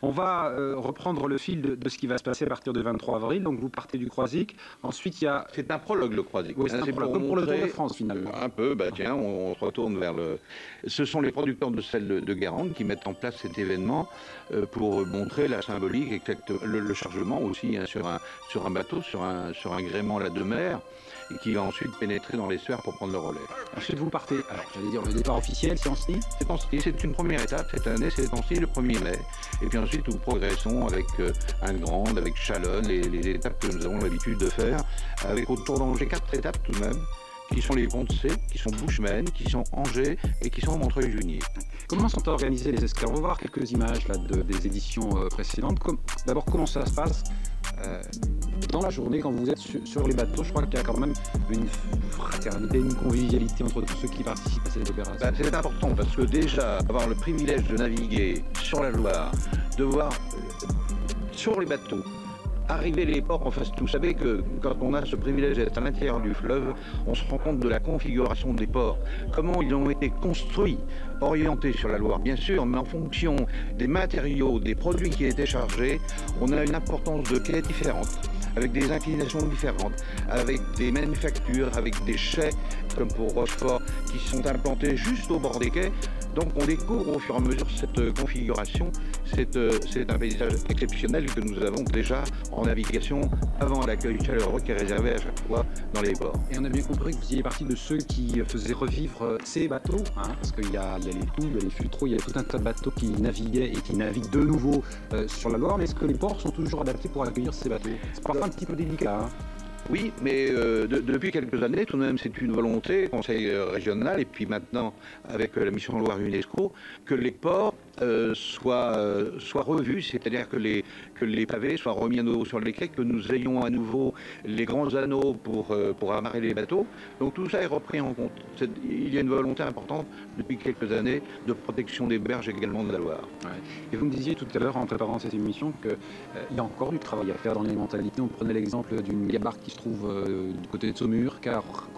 On va reprendre le fil de ce qui va se passer à partir du 23 avril. Donc vous partez du Croisic. Ensuite, il y a... C'est un prologue, le Croisic. Oui, c'est un prologue, comme pour le Tour de France, finalement. Un peu, tiens, on se retourne vers le... Ce sont les producteurs de sel de Guérande qui mettent en place cet événement pour montrer la symbolique, le chargement aussi hein, sur un bateau, sur un gréement à la demeure, et qui va ensuite pénétrer dans l'estuaire pour prendre le relais. Ensuite, vous partez, alors j'allais dire le départ officiel, c'est en ski? C'est en ski, c'est une première étape cette année, c'est en ski le 1er mai. Et puis ensuite, nous progressons avec Ingrande, avec Chalonne, les étapes que nous avons l'habitude de faire, avec autour d'Angers 4 étapes tout de même, qui sont les Ponts-de-Cé, qui sont Bushman, qui sont Angers et qui sont Montreuil-Junier. Comment sont organisées les escales? On va voir quelques images là, des éditions précédentes. D'abord, comment ça se passe dans la journée quand vous êtes sur les bateaux? Je crois qu'il y a quand même une fraternité, une convivialité entre tous ceux qui participent à cette opération. C'est important parce que déjà, avoir le privilège de naviguer sur la Loire, de voir sur les bateaux, arriver les ports en face de tout. Vous savez que quand on a ce privilège d'être à l'intérieur du fleuve, on se rend compte de la configuration des ports. Comment ils ont été construits, orientés sur la Loire, bien sûr, mais en fonction des matériaux, des produits qui étaient chargés, on a une importance de quai différente, avec des inclinations différentes, avec des manufactures, avec des chais, comme pour Rochefort, qui sont implantés juste au bord des quais. Donc on découvre au fur et à mesure cette configuration. C'est un paysage exceptionnel que nous avons déjà en navigation avant l'accueil chaleureux qui est réservé à chaque fois dans les ports. Et on a bien compris que vous faisiez partie de ceux qui faisaient revivre ces bateaux, hein, parce qu'il y a les Toubs, il y a les Fultro, il y a tout un tas de bateaux qui naviguaient et qui naviguent de nouveau sur la Loire. Mais est-ce que les ports sont toujours adaptés pour accueillir ces bateaux? C'est parfois un petit peu délicat. Hein. Oui, mais depuis quelques années, tout de même, c'est une volonté, conseil régional, et puis maintenant, avec la mission Loire UNESCO, que les ports soient revus, c'est-à-dire que les pavés soient remis à nouveau sur les quais, que nous ayons à nouveau les grands anneaux pour amarrer les bateaux. Donc tout ça est repris en compte. Il y a une volonté importante depuis quelques années de protection des berges également de la Loire. Ouais. Et vous me disiez tout à l'heure, en préparant cette émission, qu'il y a encore du travail à faire dans les mentalités. On prenait l'exemple d'une gabarre qui se trouve du côté de Saumur, qui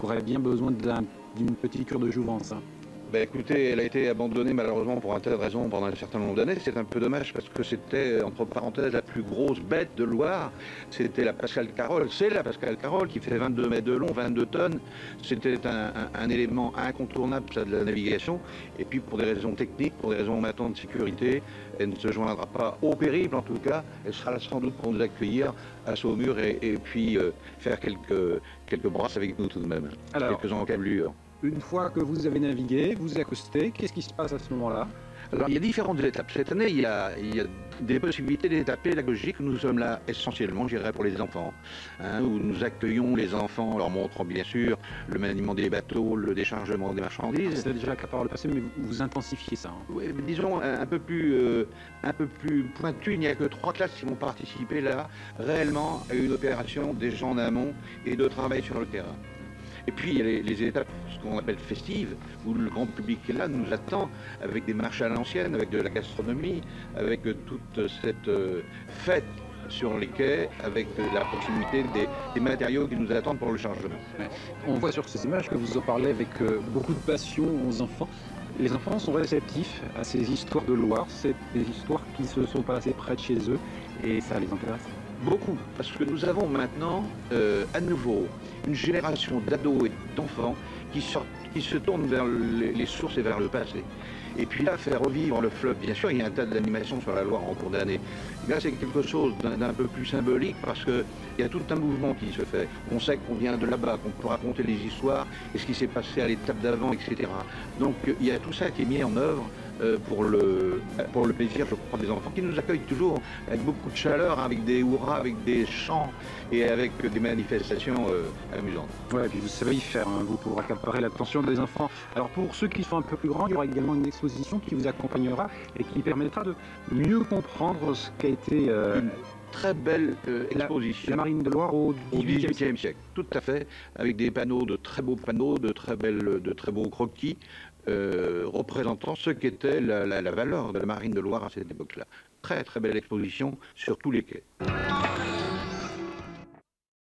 aurait bien besoin d'une petite cure de jouvence. Hein. Écoutez, elle a été abandonnée malheureusement pour un tas de raisons pendant un certain nombre d'années. C'est un peu dommage parce que c'était, entre parenthèses, la plus grosse bête de Loire. C'était la Pascal Carole. C'est la Pascal Carole qui fait 22 mètres de long, 22 tonnes. C'était un élément incontournable de la navigation. Et puis pour des raisons techniques, pour des raisons maintenant de sécurité, elle ne se joindra pas au périple en tout cas. Elle sera là sans doute pour nous accueillir à Saumur et puis faire quelques brasses avec nous tout de même. Alors, quelques encablures. Une fois que vous avez navigué, vous accostez, qu'est-ce qui se passe à ce moment-là? Alors, il y a différentes étapes. Cette année, il y a des possibilités d'étapes pédagogiques. Nous sommes là essentiellement, je dirais, pour les enfants, hein, où nous accueillons les enfants en leur montrant bien sûr le maniement des bateaux, le déchargement des marchandises. C'est déjà le cas par le passé, mais vous intensifiez ça. Hein. Oui, disons un peu plus pointu. Il n'y a que 3 classes qui vont participer là, réellement, à une opération déjà en amont et de travail sur le terrain. Et puis il y a les étapes, ce qu'on appelle festives, où le grand public est là, nous attend, avec des marches à l'ancienne, avec de la gastronomie, avec toute cette fête sur les quais, avec la proximité des matériaux qui nous attendent pour le chargement. Ouais. On voit sur ces images que vous en parlez avec beaucoup de passion aux enfants. Les enfants sont réceptifs à ces histoires de Loire, c'est des histoires qui se sont passées près de chez eux, et ça les intéresse. Beaucoup, parce que nous avons maintenant à nouveau une génération d'ados et d'enfants qui se tournent vers les sources et vers le passé. Et puis là, faire revivre le fleuve, bien sûr, il y a un tas d'animations sur la Loire en cours d'année. Là, c'est quelque chose d'un peu plus symbolique parce qu'il y a tout un mouvement qui se fait. On sait qu'on vient de là-bas, qu'on peut raconter les histoires et ce qui s'est passé à l'étape d'avant, etc. Donc, il y a tout ça qui est mis en œuvre pour le plaisir, je crois, des enfants qui nous accueillent toujours avec beaucoup de chaleur, avec des hurrahs, avec des chants et avec des manifestations amusantes. Ouais, et puis vous savez y faire, hein, vous, pour accaparer l'attention des enfants. Alors pour ceux qui sont un peu plus grands, il y aura également une exposition qui vous accompagnera et qui permettra de mieux comprendre ce qu'a été une très belle exposition. La Marine de Loire au XVIIIe siècle. Tout à fait, avec des panneaux, de très beaux panneaux, de très beaux croquis, représentant ce qu'était la valeur de la Marine de Loire à cette époque-là. Très très belle exposition sur tous les quais.